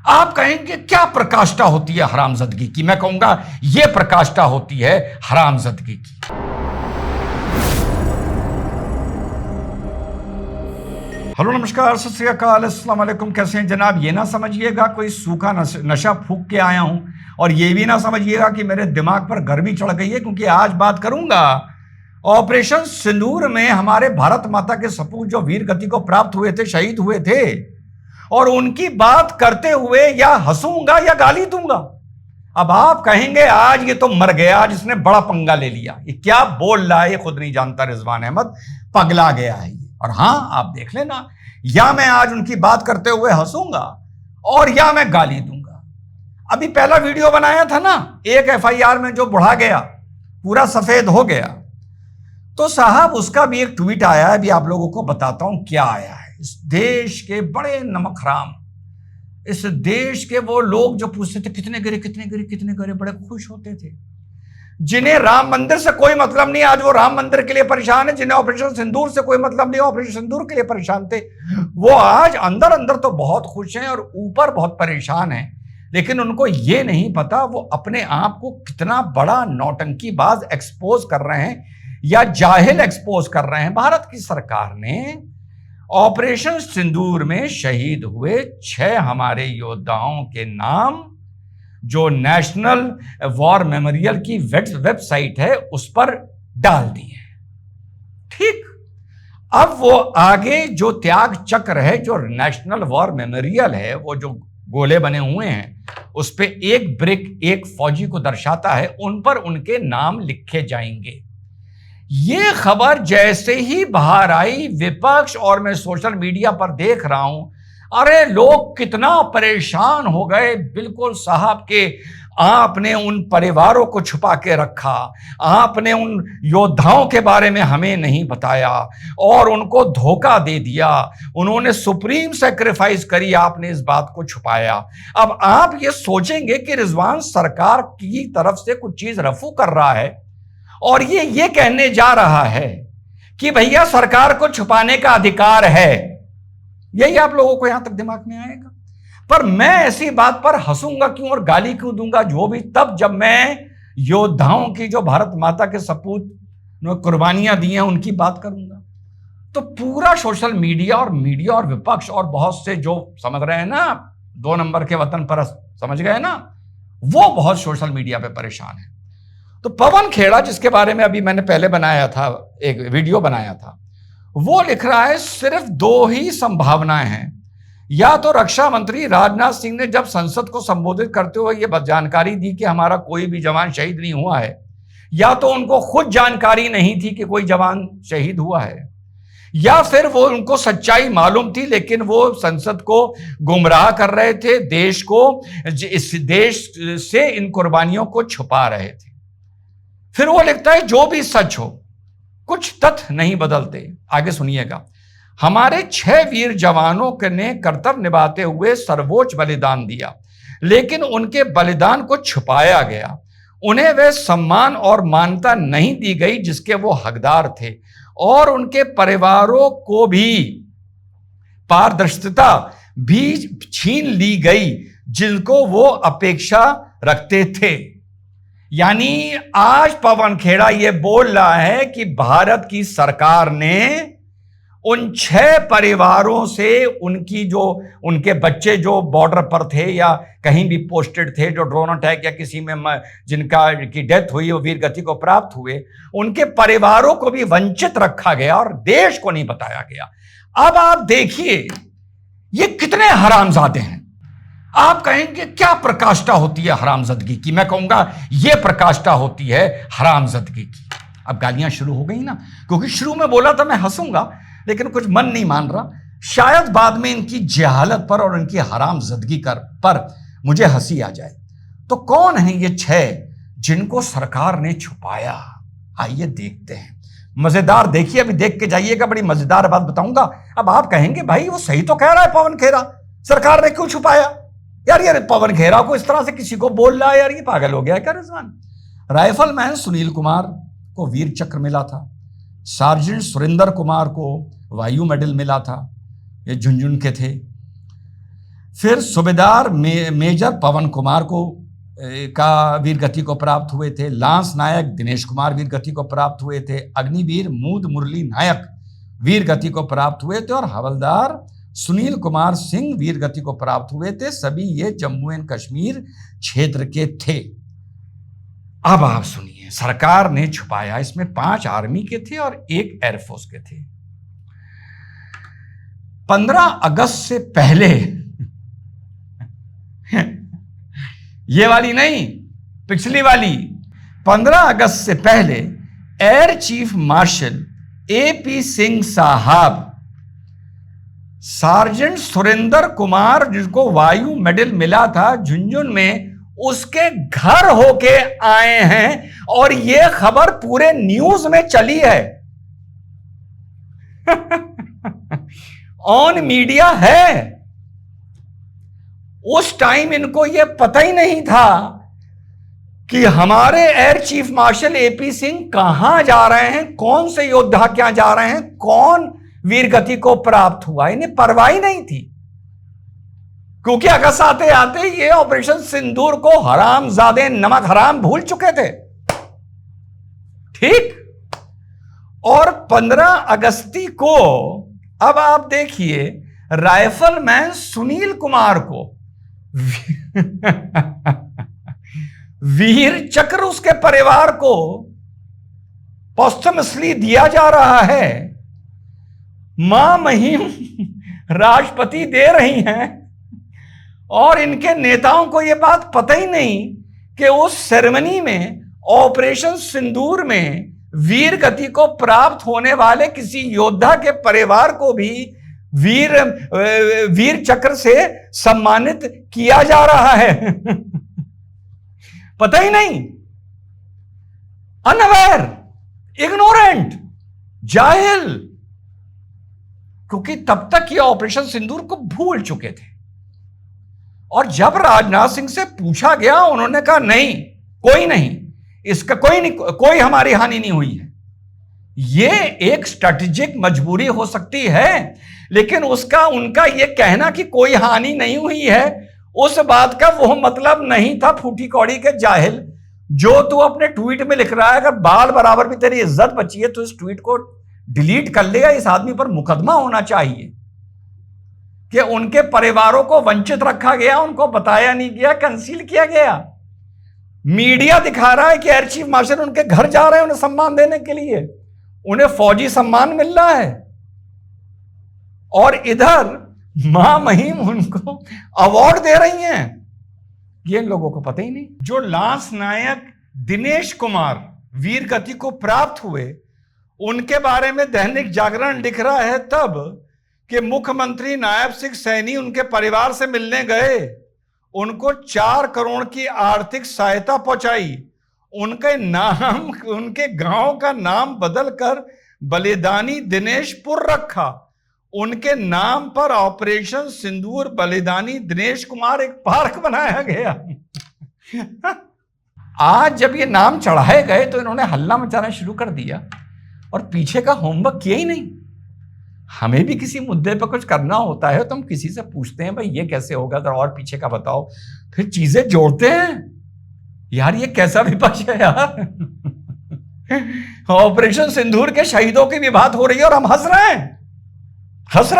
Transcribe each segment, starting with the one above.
आप कहेंगे क्या प्रकाष्ठा होती है हरामजदगी की? मैं कहूंगा यह प्रकाष्ठा होती है हरामजदगी की। हेलो, नमस्कार, सत श्री अकाल, अस्सलाम वालेकुम। कैसे हैं जनाब? ये ना समझिएगा कोई सूखा नशा फूक के आया हूं, और ये भी ना समझिएगा कि मेरे दिमाग पर गर्मी चढ़ गई है, क्योंकि आज बात करूंगा ऑपरेशन सिंदूर में हमारे भारत माता के सपूत जो वीर गति को प्राप्त हुए थे, शहीद हुए थे, और उनकी बात करते हुए या हंसूंगा या गाली दूंगा। अब आप कहेंगे आज ये तो मर गया, जिसने बड़ा पंगा ले लिया, ये क्या बोल रहा है, ये खुद नहीं जानता, रिजवान अहमद पगला गया है। और हां, आप देख लेना, या मैं आज उनकी बात करते हुए हंसूंगा और या मैं गाली दूंगा। अभी पहला वीडियो बनाया था ना, एक एफआईआर में जो बुढ़ा गया, पूरा सफेद हो गया, तो साहब उसका भी एक ट्वीट आया है, अभी आप लोगों को बताता हूं क्या आया है। इस देश के बड़े नमकराम, इस देश के वो लोग जो पूछते थे कितने गिरे कितने गिरे कितने गिरे, बड़े खुश होते थे। जिन्हें राम मंदिर से कोई मतलब नहीं, आज वो राम मंदिर के लिए परेशान है। जिन्हें ऑपरेशन सिंदूर से कोई मतलब नहीं, ऑपरेशन सिंदूर के लिए परेशान थे, वो आज अंदर अंदर तो बहुत खुश हैं और ऊपर बहुत परेशान हैं। लेकिन उनको ये नहीं पता वो अपने आप को कितना बड़ा नौटंकीबाज एक्सपोज कर रहे हैं या जाहिल एक्सपोज कर रहे हैं। भारत की सरकार ने ऑपरेशन सिंदूर में शहीद हुए 6 हमारे योद्धाओं के नाम जो नेशनल वॉर मेमोरियल की वेबसाइट है उस पर डाल दिए। ठीक, अब वो आगे जो त्याग चक्र है, जो नेशनल वॉर मेमोरियल है, वो जो गोले बने हुए हैं, उस पे एक ब्रिक एक फौजी को दर्शाता है, उन पर उनके नाम लिखे जाएंगे। ये खबर जैसे ही बाहर आई, विपक्ष और मैं सोशल मीडिया पर देख रहा हूं, अरे लोग कितना परेशान हो गए। बिल्कुल साहब के आपने उन परिवारों को छुपा के रखा, आपने उन योद्धाओं के बारे में हमें नहीं बताया और उनको धोखा दे दिया, उन्होंने सुप्रीम सैक्रिफाइस करी, आपने इस बात को छुपाया। अब आप ये सोचेंगे कि रिजवान सरकार की तरफ से कुछ चीज रफू कर रहा है और ये कहने जा रहा है कि भैया सरकार को छुपाने का अधिकार है। यही आप लोगों को यहां तक दिमाग में आएगा। पर मैं ऐसी बात पर हंसूंगा क्यों और गाली क्यों दूंगा, जो भी तब जब मैं योद्धाओं की, जो भारत माता के सपूत कुर्बानियां दी हैं, उनकी बात करूंगा। तो पूरा सोशल मीडिया और विपक्ष और बहुत से जो समझ रहे हैं ना 2 नंबर के वतन परस्त, समझ गए ना, वो बहुत सोशल मीडिया पे परेशान है। तो पवन खेड़ा, जिसके बारे में अभी मैंने पहले बनाया था, एक वीडियो बनाया था, वो लिख रहा है सिर्फ 2 ही संभावनाएं हैं। या तो रक्षा मंत्री राजनाथ सिंह ने जब संसद को संबोधित करते हुए यह जानकारी दी कि हमारा कोई भी जवान शहीद नहीं हुआ है, या तो उनको खुद जानकारी नहीं थी कि कोई जवान शहीद हुआ है, या फिर वो उनको सच्चाई मालूम थी लेकिन वो संसद को गुमराह कर रहे थे, देश को, इस देश से इन कुर्बानियों को छुपा रहे थे। फिर वो लिखता है जो भी सच हो, कुछ तथ्य नहीं बदलते। आगे सुनिएगा, हमारे 6 वीर जवानों ने कर्तव्य निभाते हुए सर्वोच्च बलिदान दिया, लेकिन उनके बलिदान को छुपाया गया। उन्हें वह सम्मान और मान्यता नहीं दी गई जिसके वो हकदार थे, और उनके परिवारों को भी पारदर्शिता भी छीन ली गई जिनको वो अपेक्षा रखते थे। यानी आज पवन खेड़ा ये बोल रहा है कि भारत की सरकार ने उन 6 परिवारों से, उनकी जो, उनके बच्चे जो बॉर्डर पर थे या कहीं भी पोस्टेड थे, जो ड्रोन अटैक या किसी में जिनका की डेथ हुई, वो वीर गति को प्राप्त हुए, उनके परिवारों को भी वंचित रखा गया और देश को नहीं बताया गया। अब आप देखिए ये कितने हरामजादे हैं। आप कहेंगे क्या प्रकाष्ठा होती है हरामजदगी की? मैं कहूंगा यह प्रकाष्ठा होती है हरामजदगी की। अब गालियां शुरू हो गई ना, क्योंकि शुरू में बोला था मैं हंसूंगा, लेकिन कुछ मन नहीं मान रहा। शायद बाद में इनकी जहालत पर और इनकी हरामजदगी पर मुझे हंसी आ जाए। तो कौन है ये 6 जिनको सरकार ने छुपाया? आइए देखते हैं। मजेदार, देखिए, अभी देख के जाइएगा, बड़ी मजेदार बात बताऊंगा। अब आप कहेंगे भाई वो सही तो कह रहा है पवन खेड़ा, सरकार ने क्यों छुपाया? यार पवन खेड़ा को इस तरह से किसी को बोल रहा है, यार ये पागल हो गया है क्या रिजवान? राइफलमैन सुनील कुमार को वीर चक्र मिला था, सार्जेंट सुरेंद्र कुमार को वायु मेडल मिला था, ये झुंझुन के थे। फिर सूबेदार मेजर पवन कुमार को का वीर गति को प्राप्त हुए थे। लांस नायक दिनेश कुमार वीर गति को प्राप्त हुए थे। अग्निवीर मूद मुरली नायक वीर गति को प्राप्त हुए थे और हवलदार सुनील कुमार सिंह वीर गति को प्राप्त हुए थे। सभी ये जम्मू एंड कश्मीर क्षेत्र के थे। अब आप सुनिए, सरकार ने छुपाया, इसमें 5 आर्मी के थे और 1 एयरफोर्स के थे। 15 अगस्त से पहले ये वाली नहीं, पिछली वाली, 15 अगस्त से पहले air chief marshal AP Singh साहब, सार्जेंट सुरेंद्र कुमार जिसको वायु मेडल मिला था झुंझुनू में, उसके घर होके आए हैं और यह खबर पूरे न्यूज में चली है। ऑन मीडिया है। उस टाइम इनको यह पता ही नहीं था कि हमारे air chief marshal AP Singh कहां जा रहे हैं, कौन से योद्धा क्या जा रहे हैं, कौन वीर गति को प्राप्त हुआ, इन्हें परवाह ही नहीं थी। क्योंकि अगस्त आते आते ये ऑपरेशन सिंदूर को हरामजादे नमक हराम भूल चुके थे। ठीक। और 15 अगस्ती को अब आप देखिए, राइफलमैन सुनील कुमार को वीर चक्र उसके परिवार को पोस्टमसली दिया जा रहा है। मां महिम राष्ट्रपति दे रही हैं और इनके नेताओं को यह बात पता ही नहीं कि उस सेरेमनी में, ऑपरेशन सिंदूर में वीर गति को प्राप्त होने वाले किसी योद्धा के परिवार को भी वीर चक्र से सम्मानित किया जा रहा है। पता ही नहीं, अनअवेयर, इग्नोरेंट, जाहिल, क्योंकि तब तक ये ऑपरेशन सिंदूर को भूल चुके थे। और जब राजनाथ सिंह से पूछा गया, उन्होंने कहा नहीं, कोई नहीं, इसका कोई हमारी हानि नहीं हुई है। यह एक स्ट्रेटेजिक मजबूरी हो सकती है, लेकिन उनका यह कहना कि कोई हानि नहीं हुई है, उस बात का वो मतलब नहीं था। फूटी कौड़ी के जाहिल, जो तू अपने ट्वीट में लिख रहा है, अगर बाल बराबर भी तेरी इज्जत बची है तो इस ट्वीट को डिलीट कर ले, या इस आदमी पर मुकदमा होना चाहिए कि उनके परिवारों को वंचित रखा गया, उनको बताया नहीं गया, कंसील किया गया। मीडिया दिखा रहा है कि एयर चीफ मार्शल उनके घर जा रहे हैं उन्हें सम्मान देने के लिए, उन्हें फौजी सम्मान मिल रहा है, और इधर मां महिम उनको अवार्ड दे रही हैं। ये इन लोगों को पता ही नहीं। जो लांस नायक दिनेश कुमार वीर गति को प्राप्त हुए, उनके बारे में दैनिक जागरण लिख रहा है तब कि मुख्यमंत्री नायब सिंह सैनी उनके परिवार से मिलने गए, उनको 4 करोड़ की आर्थिक सहायता पहुंचाई, उनके नाम, उनके गांव का नाम बदलकर बलिदानी दिनेशपुर रखा, उनके नाम पर ऑपरेशन सिंदूर बलिदानी दिनेश कुमार एक पार्क बनाया गया। आज जब ये नाम चढ़ाए गए तो इन्होंने हल्ला मचाना शुरू कर दिया और पीछे का होमवर्क किया ही नहीं। हमें भी किसी मुद्दे पर कुछ करना होता है तो हम किसी से पूछते हैं, भाई ये कैसे होगा, तो और पीछे का बताओ, फिर चीजें जोड़ते हैं। यार ये कैसा विपक्ष है यार। ऑपरेशन सिंदूर के शहीदों की भी बात हो रही है और हम हंस रहे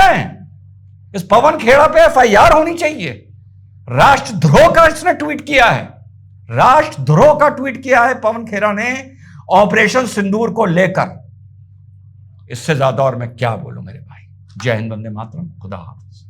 हैं। इस पवन खेड़ा पे FIR होनी चाहिए। राष्ट्रद्रोह का इसने ट्वीट किया है, राष्ट्रद्रोह का ट्वीट किया है पवन खेड़ा ने ऑपरेशन सिंदूर को लेकर। इससे ज्यादा और मैं क्या बोलूं मेरे भाई। जय हिंद, वंदे मातरम, खुदा हाफिज।